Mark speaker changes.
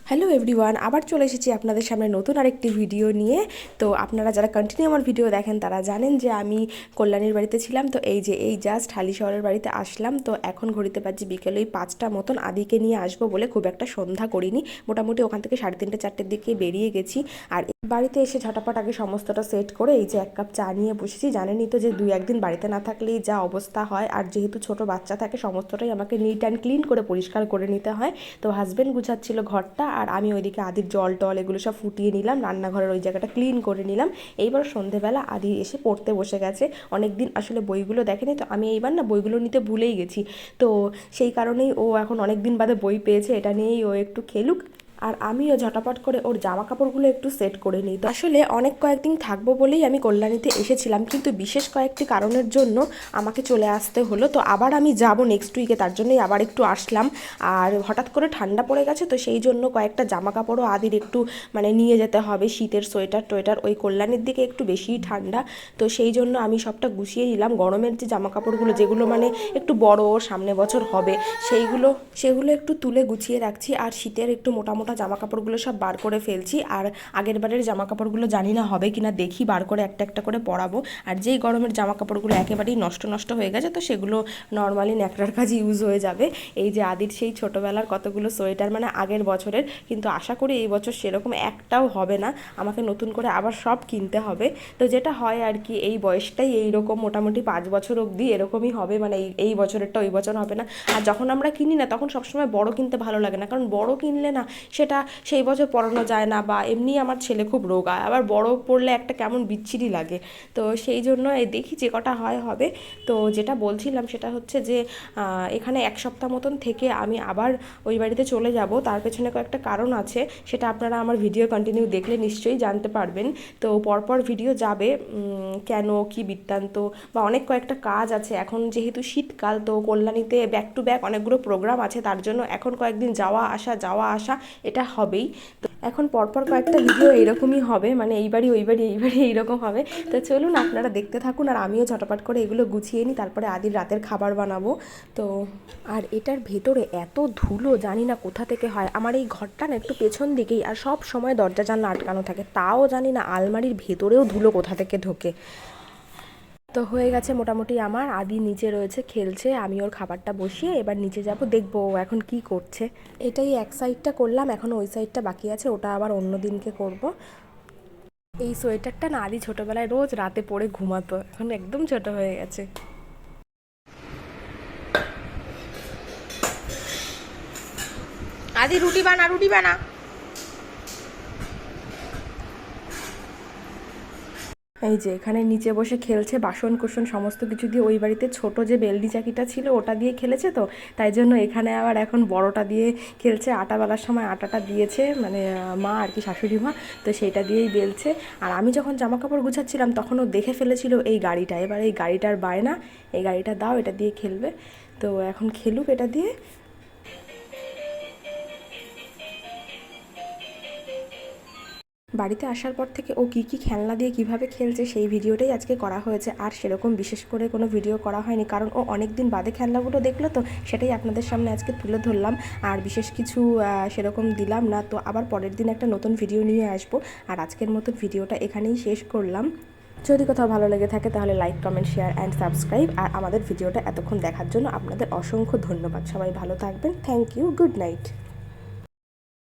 Speaker 1: Hello everyone, আবার চলে এসেছি আপনাদের সামনে নতুন আরেকটি ভিডিও নিয়ে। তো আপনারা যারা কন্টিনিউ আমার ভিডিও দেখেন তারা জানেন যে আমি কল্যাণীর বাড়িতে ছিলাম। তো এই জাস্ট হালিশহরের বাড়িতে আসলাম। তো এখন ঘড়িতে বাজে বিকেল ওই 5টা মতন। আদিকে নিয়ে আসবো বলে খুব একটা সন্ধ্যা করিনি, মোটামুটি ওখান থেকে 3:30-4টের দিকে বেরিয়ে গেছি। আর বাড়িতে এসে ঝটাপট আগে সমস্তটা সেট করে এই যে 1 কাপ চা নিয়ে বসেছি। জানেনই তো যে 2-1 দিন বাড়িতে না থাকলেই যা অবস্থা হয়, আর যেহেতু ছোট বাচ্চা থাকে সমস্তটাই আমাকে নিট অ্যান্ড ক্লিন করে পরিষ্কার করে নিতে হয়। তো হাজব্যান্ড গুছাচ্ছিল ঘরটা আর আমি ওইদিকে আদির জল টল এগুলো সব ফুটিয়ে নিলাম, রান্নাঘরের ওই জায়গাটা ক্লিন করে নিলাম। এইবার সন্ধেবেলা আদি এসে পড়তে বসে গেছে। অনেক দিন আসলে বইগুলো দেখেনি, তো আমি এইবার না বইগুলো নিতে ভুলেই গেছি। তো সেই কারণেই ও এখন অনেক দিন বাদে বই পেয়েছে, এটা নিয়েই ও একটু খেলুক। আর আমিও ঝটাপট করে ওর জামা কাপড়গুলো একটু সেট করে নিই। তো আসলে অনেক কয়েকদিন থাকবো বলেই আমি কল্যাণীতে এসেছিলাম, কিন্তু বিশেষ কয়েকটি কারণের জন্য আমাকে চলে আসতে হলো। তো আবার আমি যাব নেক্সট উইকে, তার জন্যই আবার একটু আসলাম। আর হঠাৎ করে ঠান্ডা পড়ে গেছে, তো সেই জন্য কয়েকটা জামা কাপড়ও আদির একটু নিয়ে যেতে হবে, শীতের সোয়েটার টোয়েটার। ওই কল্যাণীর দিকে একটু বেশিই ঠান্ডা, তো সেই জন্য আমি সবটা গুছিয়ে নিলাম। গরমের যে জামা কাপড়গুলো যেগুলো একটু বড় সামনে বছর হবে সেগুলো একটু তুলে গুছিয়ে রাখছি। আর শীতের একটু মোটা মোটা জামা কাপড়গুলো সব বার করে ফেলছি। আর আগের বারের জামা কাপড়গুলো জানি না হবে কিনা, দেখি বার করে একটা একটা করে পরাবো। আর যেই গরমের জামা কাপড়গুলো একেবারেই নষ্ট নষ্ট হয়ে গেছে, তো সেগুলো নর্মালি ন্যাকড়ার কাজে ইউজ হয়ে যাবে। এই যে আদির সেই ছোটোবেলার কতগুলো সোয়েটার আগের বছরের, কিন্তু আশা করি এই বছর সেরকম একটাও হবে না, আমাকে নতুন করে আবার সব কিনতে হবে। তো যেটা হয় আর কি, এই বয়সটাই এইরকম, মোটামুটি 5 বছর অবধি এরকমই হবে, এই বছরেরটা ওই বছর হবে না। আর যখন আমরা কিনি না তখন সবসময় বড় কিনতে ভালো লাগে না, কারণ বড় কিনলে না সেটা সেই বছর পরানো যায় না, বা এমনি আমার ছেলে খুব রোগা, আবার বড় পড়লে একটা কেমন বিচ্ছিরি লাগে। তো সেই জন্য দেখি যে কটা হয় হবে। তো যেটা বলছিলাম সেটা হচ্ছে যে এখানে 1 সপ্তাহ মতন থেকে আমি আবার ওই বাড়িতে চলে যাব। তার পেছনে কয়েকটা কারণ আছে, সেটা আপনারা আমার ভিডিও কন্টিনিউ দেখলে নিশ্চয়ই জানতে পারবেন। তো পরপর ভিডিও যাবে কেন কি বৃত্তান্ত, বা অনেক কয়েকটা কাজ আছে। এখন যেহেতু শীতকাল, তো কল্যাণীতে ব্যাক টু ব্যাক অনেকগুলো প্রোগ্রাম আছে, তার জন্য এখন কয়েকদিন যাওয়া আসা এটা হবেই। তো এখন পরপর কয়েকটা ভিডিও এইরকমই হবে, এই বাড়ি ওই বাড়ি এইরকম হবে। তো চলুন আপনারা দেখতে থাকুন, আর আমিও ঝটাপট করে এগুলো গুছিয়ে নিই, তারপরে আদির রাতের খাবার বানাবো। তো আর এটার ভেতরে এত ধুলো জানি না কোথা থেকে হয়। আমার এই ঘরটা না একটু পেছন দিকেই, আর সব সময় দরজা জানলা আটকানো থাকে, তাও জানি না আলমারির ভেতরেও ধুলো কোথা থেকে ঢোকে। তো হয়ে গেছে মোটামুটি আমার। আদি নিচে রয়েছে খেলছে, আমি ওর খাবারটা বসিয়ে এবার নিচে যাব, দেখবো ও এখন কি করছে। এটাই এক সাইডটা করলাম, এখন ওই সাইডটা বাকি আছে, ওটা আবার অন্য দিনকে করব। এই সোয়েটারটা না আদি ছোটোবেলায় রোজ রাতে পরে ঘুমাতো, এখন একদম ছোট হয়ে গেছে। আদি রুটি বানা, রুটি বানা। এই যে এখানে নিচে বসে খেলছে, বাসন কুসন সমস্ত কিছু দিয়ে। ওই বাড়িতে ছোট যে বেলনি চাকিটা ছিল ওটা দিয়ে খেলেছে, তো তাই জন্য এখানে আবার এখন বড়টা দিয়ে খেলছে। আটা বেলার সময় আটাটা দিয়েছে মা আর কি, শাশুড়ি মা, তো সেইটা দিয়েই বেলছে। আর আমি যখন জামা কাপড় গুছাচ্ছিলাম তখন ও দেখে ফেলেছিল এই গাড়িটা, এবার এই গাড়িটার বায়না, এই গাড়িটা দাও, এটা দিয়ে খেলবে। তো এখন খেলুক এটা দিয়ে। বাড়িতে আসার পর থেকে ও কী খেলনা দিয়ে কিভাবে খেলছে সেই ভিডিওটাই আজকে করা হয়েছে। আর সেরকম বিশেষ করে কোনো ভিডিও করা হয়নি, কারণ ও অনেক দিন বাদে খেলনাগুলো দেখলো, তো সেটাই আপনাদের সামনে আজকে তুলে ধরলাম। আর বিশেষ কিছু সেরকম দিলাম না। তো আবার পরের দিন একটা নতুন ভিডিও নিয়ে আসবো। আর আজকের মতন ভিডিওটা এখানেই শেষ করলাম। যদি কোথাও ভালো লেগে থাকে তাহলে like, comment, share and subscribe. আর আমাদের ভিডিওটা এতক্ষণ দেখার জন্য আপনাদের অসংখ্য ধন্যবাদ। সবাই ভালো থাকবেন। Thank you, good night.